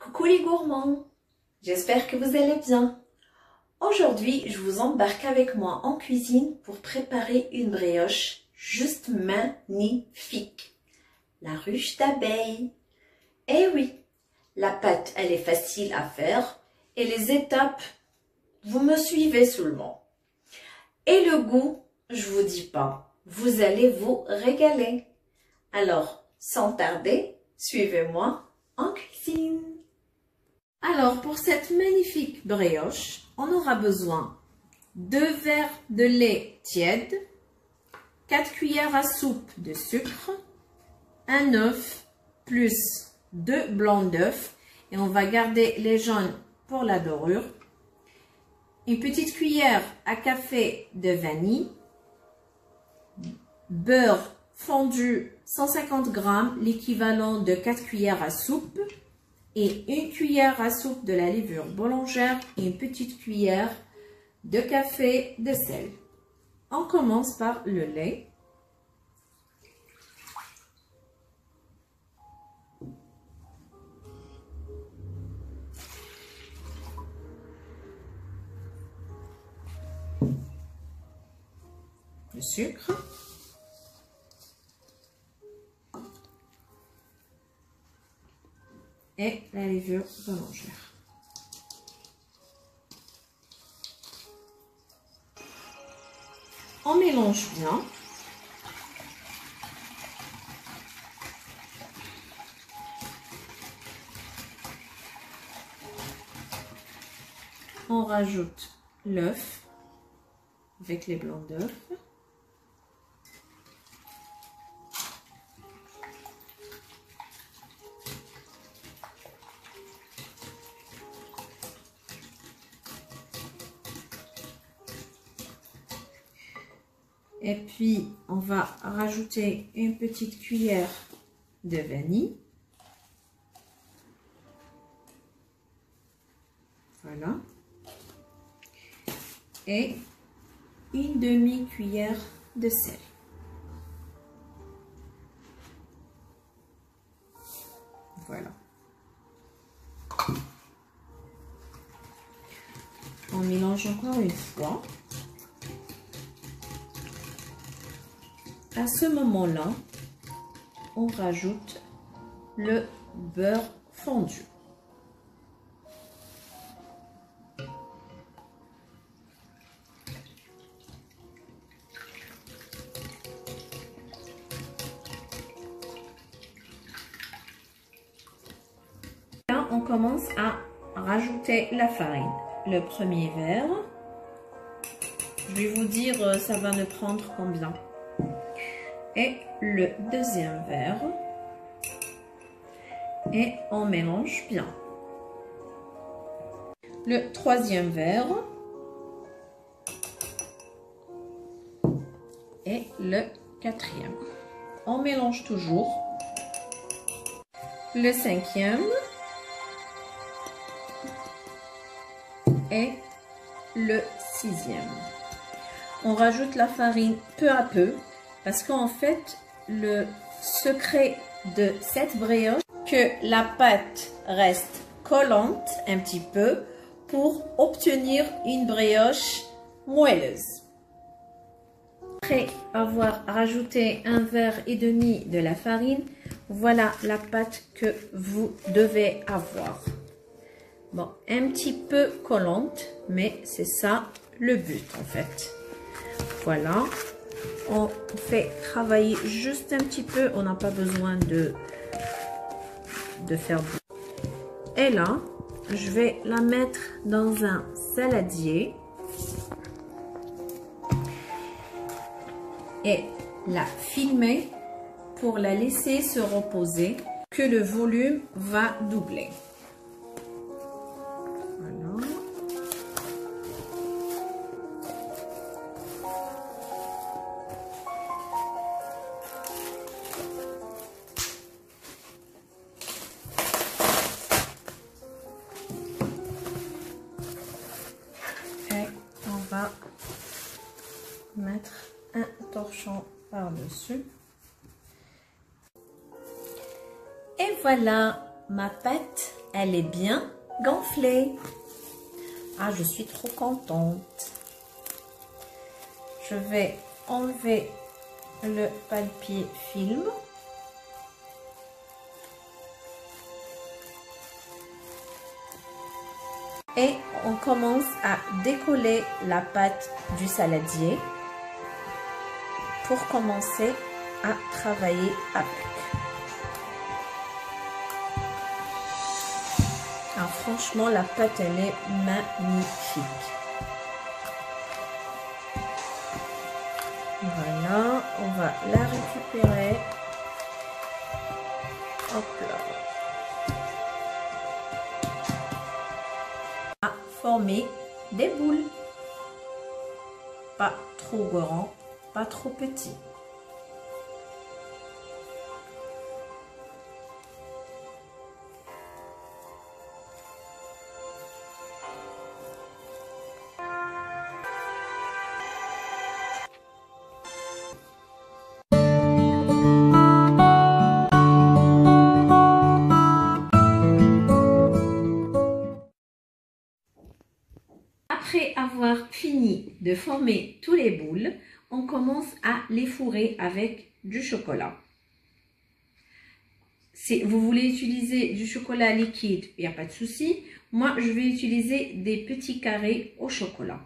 Coucou les gourmands, j'espère que vous allez bien. Aujourd'hui, je vous embarque avec moi en cuisine pour préparer une brioche juste magnifique. La ruche d'abeille. Eh oui, la pâte, elle est facile à faire et les étapes, vous me suivez seulement. Et le goût, je vous dis pas, vous allez vous régaler. Alors, sans tarder, suivez-moi en cuisine. Alors, pour cette magnifique brioche, on aura besoin de 2 verres de lait tiède, 4 cuillères à soupe de sucre, un œuf plus 2 blancs d'œufs et on va garder les jaunes pour la dorure, une petite cuillère à café de vanille, beurre fondu 150 g, l'équivalent de 4 cuillères à soupe, et une cuillère à soupe de la levure boulangère et une petite cuillère de café de sel. On commence par le lait. Le sucre. Et la levure boulangère. On mélange bien. On rajoute l'œuf avec les blancs d'œufs. Et puis, on va rajouter une petite cuillère de vanille. Voilà. Et une demi-cuillère de sel. Voilà. On mélange encore une fois. À ce moment-là, on rajoute le beurre fondu. Là, on commence à rajouter la farine. Le premier verre, je vais vous dire, ça va me prendre combien. Et le deuxième verre et on mélange bien. Le troisième verre et le quatrième. On mélange toujours. Le cinquième et le sixième. On rajoute la farine peu à peu. Parce qu'en fait, le secret de cette brioche, que la pâte reste collante un petit peu pour obtenir une brioche moelleuse. Après avoir rajouté 1,5 verre de la farine, voilà la pâte que vous devez avoir. Bon, un petit peu collante, mais c'est ça le but en fait. Voilà. On fait travailler juste un petit peu, on n'a pas besoin de faire beaucoup. Et là, je vais la mettre dans un saladier et la filmer pour la laisser se reposer, que le volume va doubler. Voilà. Mettre un torchon par-dessus. Et voilà, ma pâte elle est bien gonflée. Ah, je suis trop contente. Je vais enlever le papier film. Et on commence à décoller la pâte du saladier pour commencer à travailler avec. Alors franchement, la pâte, elle est magnifique. Voilà, on va la récupérer. Hop là. À former des boules. Pas trop grands, pas trop petits. Après avoir fini de former tous les boules, on commence à les fourrer avec du chocolat. Si vous voulez utiliser du chocolat liquide, il n'y a pas de souci. Moi, je vais utiliser des petits carrés au chocolat.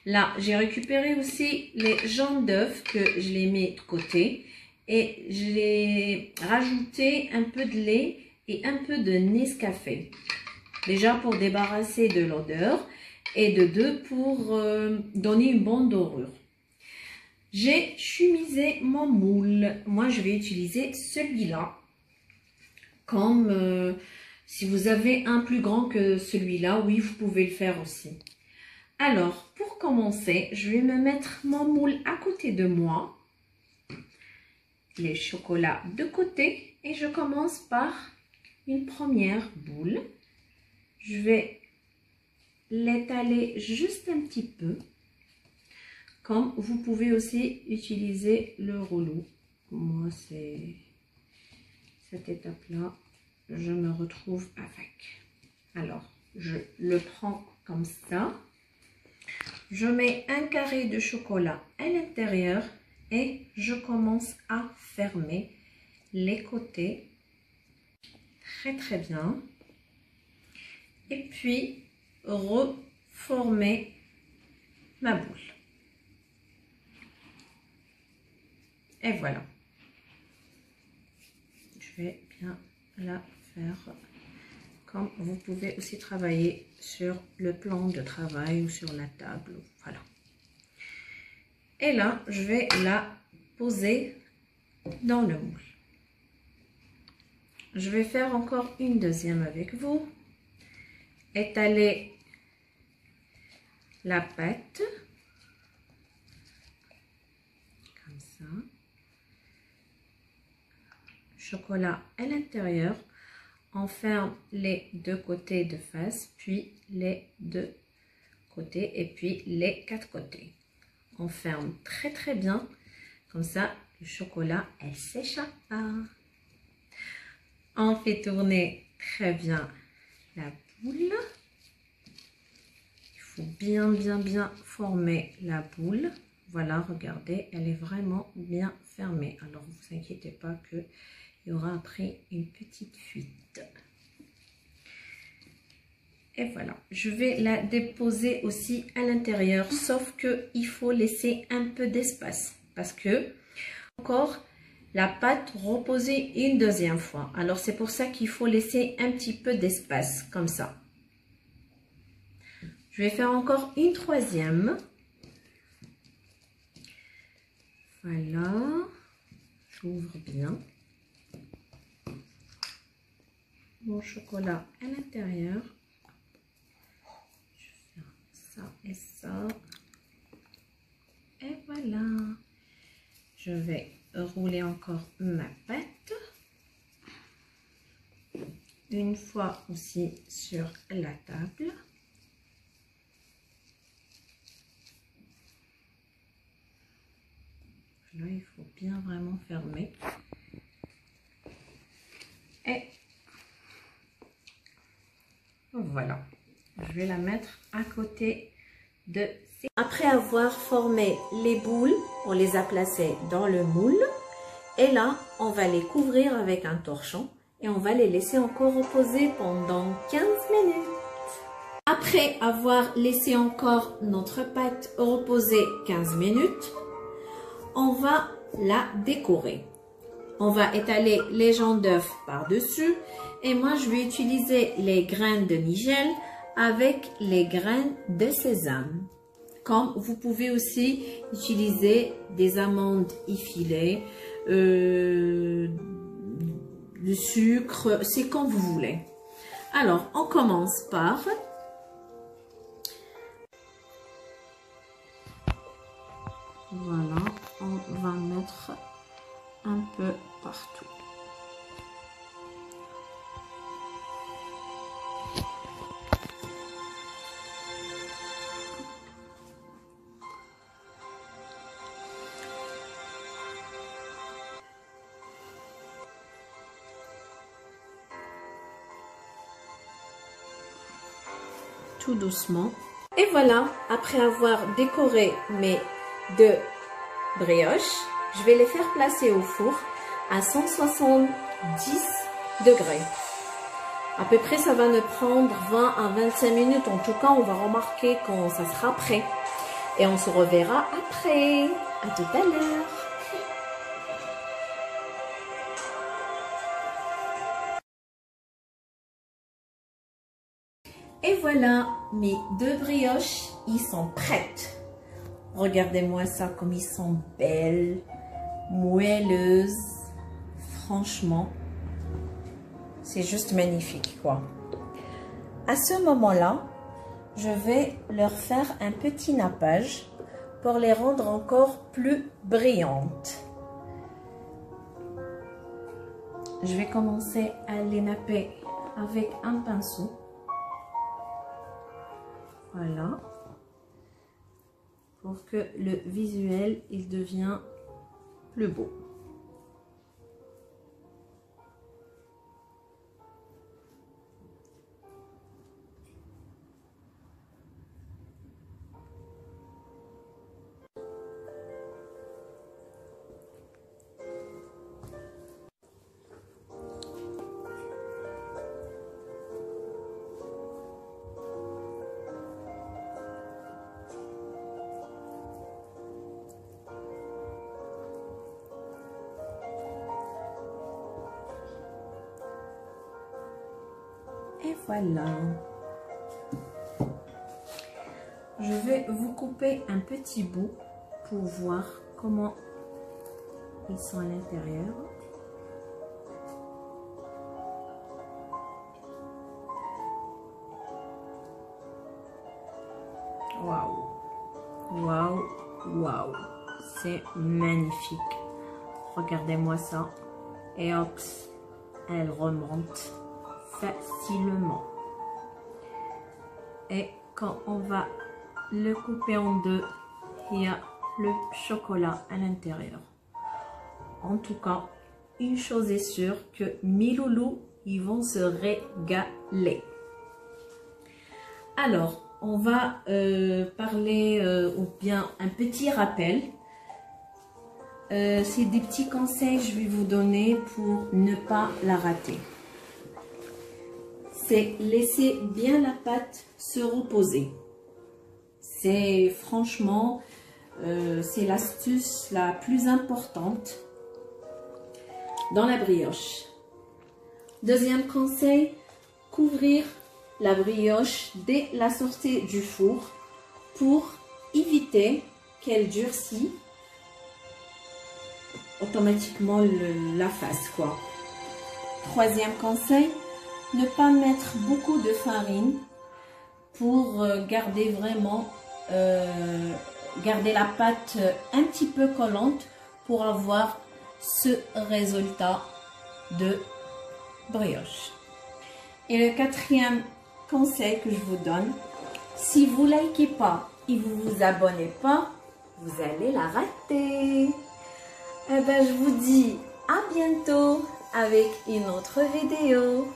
Là, j'ai récupéré aussi les jaunes d'œufs que je les mets de côté. Et je l'ai rajouté un peu de lait et un peu de Nescafé. Déjà pour débarrasser de l'odeur. Et de deux pour donner une bonne dorure. J'ai chumisé mon moule. Moi, je vais utiliser celui-là. Comme si vous avez un plus grand que celui-là, oui, vous pouvez le faire aussi. Alors, pour commencer, je vais me mettre mon moule à côté de moi. Les chocolats de côté. Et je commence par une première boule. Je vais l'étaler juste un petit peu. Comme vous pouvez aussi utiliser le rouleau. Moi, c'est cette étape-là, je me retrouve avec. Alors, je le prends comme ça. Je mets un carré de chocolat à l'intérieur et je commence à fermer les côtés. Très, très bien. Et puis, reformer ma boule. Et voilà. Je vais bien la faire. Comme vous pouvez aussi travailler sur le plan de travail ou sur la table. Voilà. Et là, je vais la poser dans le moule. Je vais faire encore une deuxième avec vous. Étaler la pâte. Comme ça. Chocolat à l'intérieur. On ferme les deux côtés de face, puis les deux côtés et puis les quatre côtés. On ferme très très bien. Comme ça, le chocolat, elle s'échappe pas. On fait tourner très bien la boule. Il faut bien former la boule. Voilà, regardez, elle est vraiment bien fermée. Alors, ne vous inquiétez pas qu'il y aura après une petite fuite. Et voilà, je vais la déposer aussi à l'intérieur, sauf qu'il faut laisser un peu d'espace parce que encore la pâte reposer une deuxième fois. Alors c'est pour ça qu'il faut laisser un petit peu d'espace comme ça. Je vais faire encore une troisième. Voilà, j'ouvre bien mon chocolat à l'intérieur. Ça et ça. Et voilà. Je vais rouler encore ma pâte. Une fois aussi sur la table. Là, il faut bien vraiment fermer. Et Voilà, je vais la mettre à côté de ces... Après avoir formé les boules, on les a placées dans le moule. Et là, on va les couvrir avec un torchon et on va les laisser encore reposer pendant 15 minutes. Après avoir laissé encore notre pâte reposer 15 minutes, on va la décorer. On va étaler les jaunes d'œufs par-dessus et moi je vais utiliser les graines de nigel avec les graines de sésame. Comme vous pouvez aussi utiliser des amandes effilées, du sucre, c'est comme vous voulez. Alors on commence par voilà, on va mettre un peu partout. Tout doucement. Et voilà, après avoir décoré mes deux brioches, je vais les faire placer au four à 170 degrés. À peu près, ça va nous prendre 20 à 25 minutes. En tout cas, on va remarquer quand ça sera prêt. Et on se reverra après. À tout à l'heure. Et voilà, mes deux brioches, ils sont prêtes. Regardez-moi ça, comme ils sont belles, moelleuses. Franchement, c'est juste magnifique, quoi. À ce moment-là, je vais leur faire un petit nappage pour les rendre encore plus brillantes. Je vais commencer à les napper avec un pinceau. Voilà. Pour que le visuel, il devient plus beau. Et voilà. Je vais vous couper un petit bout pour voir comment ils sont à l'intérieur. Waouh, waouh, waouh, c'est magnifique. Regardez-moi ça. Et hop, elle remonte facilement. Et quand on va le couper en deux, il y a le chocolat à l'intérieur. En tout cas, une chose est sûre, que mes loulous, ils vont se régaler. Alors, on va parler, ou bien un petit rappel. C'est des petits conseils que je vais vous donner pour ne pas la rater. C'est laisser bien la pâte se reposer. C'est franchement, c'est l'astuce la plus importante dans la brioche. Deuxième conseil, couvrir la brioche dès la sortie du four pour éviter qu'elle durcisse automatiquement la face, quoi. Troisième conseil, ne pas mettre beaucoup de farine pour garder vraiment garder la pâte un petit peu collante pour avoir ce résultat de brioche. Et le quatrième conseil que je vous donne, si vous ne likez pas et vous vous abonnez pas, vous allez la rater. Eh ben, je vous dis à bientôt avec une autre vidéo.